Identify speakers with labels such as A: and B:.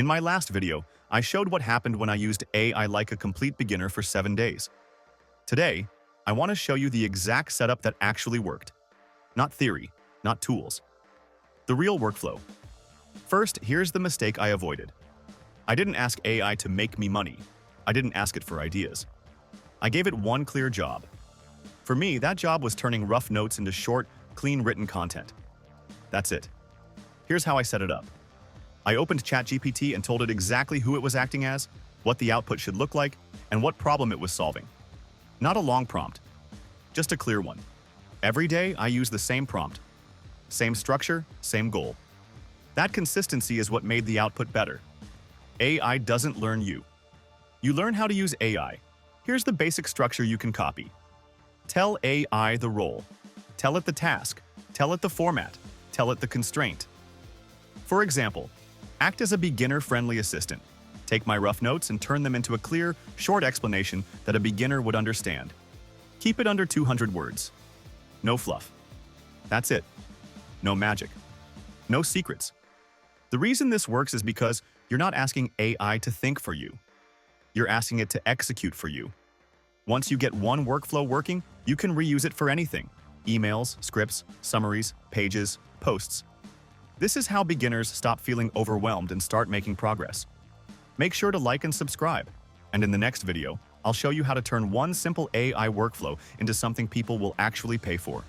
A: In my last video, I showed what happened when I used AI like a complete beginner for 7 days. Today, I want to show you the exact setup that actually worked. Not theory, not tools. The real workflow. First, here's the mistake I avoided. I didn't ask AI to make me money. I didn't ask it for ideas. I gave it one clear job. For me, that job was turning rough notes into short, clean written content. That's it. Here's how I set it up. I opened ChatGPT and told it exactly who it was acting as, what the output should look like, and what problem it was solving. Not a long prompt, just a clear one. Every day, I use the same prompt. Same structure, same goal. That consistency is what made the output better. AI doesn't learn you. You learn how to use AI. Here's the basic structure you can copy. Tell AI the role. Tell it the task. Tell it the format. Tell it the constraint. For example, act as a beginner-friendly assistant. Take my rough notes and turn them into a clear, short explanation that a beginner would understand. Keep it under 200 words. No fluff. That's it. No magic. No secrets. The reason this works is because you're not asking AI to think for you. You're asking it to execute for you. Once you get one workflow working, you can reuse it for anything. Emails, scripts, summaries, pages, posts. This is how beginners stop feeling overwhelmed and start making progress. Make sure to like and subscribe. And in the next video, I'll show you how to turn one simple AI workflow into something people will actually pay for.